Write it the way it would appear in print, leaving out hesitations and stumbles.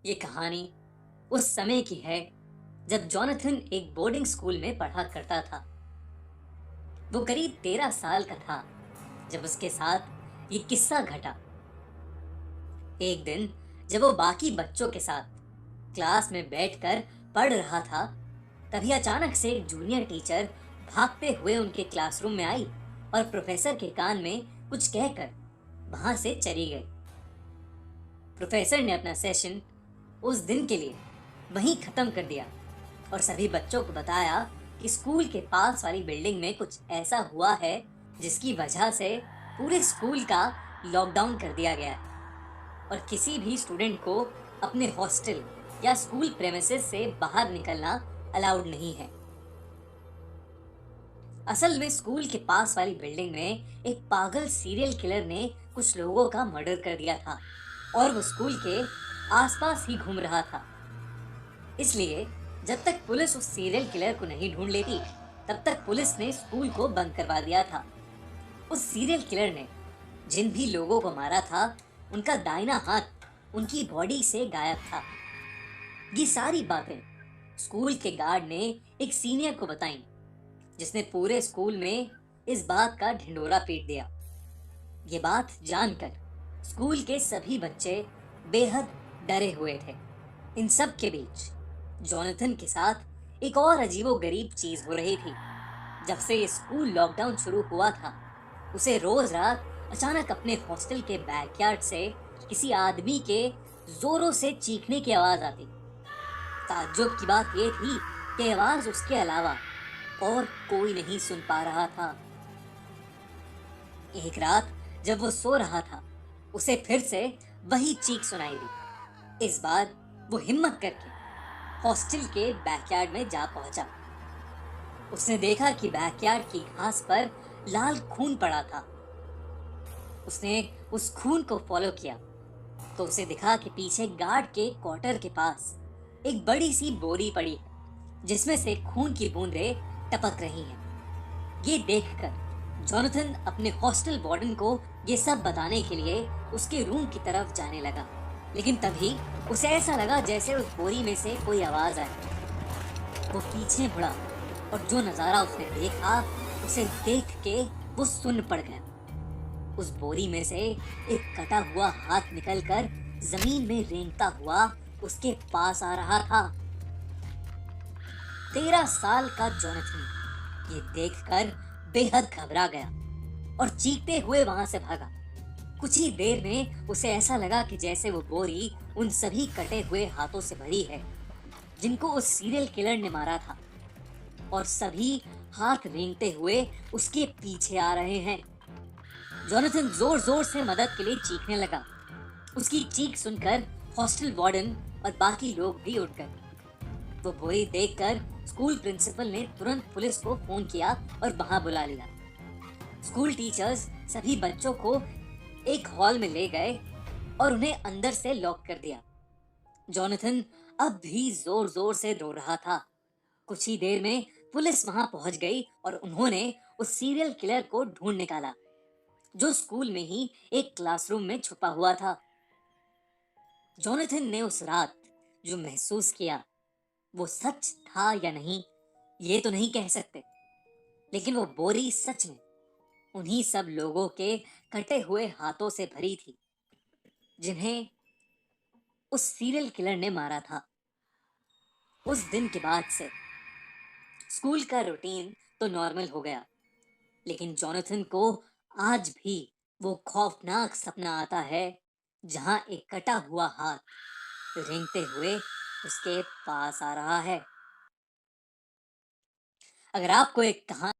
ये कहानी उस समय की है जब जॉनथन एक बोर्डिंग स्कूल में पढ़ा करता था। वो करीब 13 साल का था जब उसके साथ ये किस्सा घटा। एक दिन जब वो बाकी बच्चों के साथ क्लास में बैठकर पढ़ रहा था, तभी अचानक से एक जूनियर टीचर भागते हुए उनके क्लासरूम में आई और प्रोफेसर के कान में कुछ कहकर वहां से चली गई। प्रोफेसर ने अपना सेशन उस दिन के लिए वहीं खत्म कर दिया और सभी बच्चों को बताया कि स्कूल के पास वाली बिल्डिंग में कुछ ऐसा हुआ है जिसकी वजह से पूरे स्कूल का लॉकडाउन कर दिया गया है और किसी भी स्टूडेंट को अपने हॉस्टल या स्कूल प्रेमिसेस से बाहर निकलना अलाउड नहीं है। असल में स्कूल के पास वाली बिल्डिंग में एक पागल सीरियल किलर ने कुछ लोगों का मर्डर कर दिया था और वो स्कूल के आसपास ही घूम रहा था। इसलिए जब तक पुलिस उस सीरियल किलर को नहीं ढूंढ लेती, तब तक पुलिस ने स्कूल को बंद करवा दिया था। उस सीरियल किलर ने जिन भी लोगों को मारा था, उनका दाहिना हाथ उनकी बॉडी से गायब था। ये सारी बातें स्कूल के गार्ड ने एक सीनियर को बताई, जिसने पूरे स्कूल में इस बात का ढिंढोरा पीट दिया। ये बात जानकर स्कूल के सभी बच्चे बेहद डरे हुए थे। इन सब के बीच जॉनथन के साथ एक और अजीबोगरीब चीज हो रही थी। जब से ये स्कूल लॉकडाउन शुरू हुआ था, उसे रोज रात अचानक अपने हॉस्टल के बैकयार्ड से किसी आदमी के जोरों से चीखने की आवाज आती। ताज्जुब की बात यह थी कि आवाज उसके अलावा और कोई नहीं सुन पा रहा था। एक रात जब वो सो रहा था, उसे फिर से वही चीख सुनाई दी। इस बार वो हिम्मत करके हॉस्टल के बैकयार्ड में जा पहुंचा। उसने देखा कि बैकयार्ड की घास पर लाल खून पड़ा था। उसने उस खून को फॉलो किया तो उसे दिखा कि पीछे गार्ड के क्वार्टर के पास एक बड़ी सी बोरी पड़ी है, जिसमें से खून की बूंदें टपक रही हैं। ये देखकर जॉनथन अपने हॉस्टल वार्डन को ये सब बताने के लिए उसके रूम की तरफ जाने लगा, लेकिन तभी उसे ऐसा लगा जैसे उस बोरी में से कोई आवाज आई। वो पीछे मुड़ा और जो नजारा उसने देखा, उसे देख के वो सुन्न पड़ गया। उस बोरी में से एक कटा हुआ हाथ निकलकर जमीन में रेंगता हुआ उसके पास आ रहा था। 13 साल का जॉनथन ये देखकर बेहद घबरा गया और चीखते हुए वहां से भागा। कुछ ही देर में उसे ऐसा लगा कि जैसे वो बोरी उन सभी कटे हुए हाथों से भरी है जिनको उस सीरियल किलर ने मारा था, और सभी हाथ रेंगते हुए उसके पीछे आ रहे हैं। जॉनथन जोर जोर से मदद के लिए चीखने लगा। उसकी चीख सुनकर हॉस्टल वार्डन और बाकी लोग भी उठ गए। वो बोरी देखकर स्कूल प्रिंसिपल ने तुरंत पुलिस को फोन किया और वहां बुला लिया। स्कूल टीचर्स सभी बच्चों को एक हॉल में ले गए और उन्हें अंदर से लॉक कर दिया। जॉनथन अब भी जोर जोर से रो रहा था। कुछ ही देर में पुलिस वहां पहुंच गई और उन्होंने उस सीरियल किलर को ढूंढ निकाला, जो स्कूल में ही एक क्लासरूम में छुपा हुआ था। जॉनथन ने उस रात जो महसूस किया, वो सच था या नहीं, ये तो नहीं कह सकते, लेकिन वो बोरी सच में उन्हीं सब लोगों के कटे हुए हाथों से भरी थी जिन्हें उस सीरियल किलर ने मारा था। उस दिन के बाद से स्कूल का रूटीन तो नॉर्मल हो गया, लेकिन जॉनथन को आज भी वो खौफनाक सपना आता है जहां एक कटा हुआ हाथ रेंगते हुए उसके पास आ रहा है। अगर आपको एक कहानी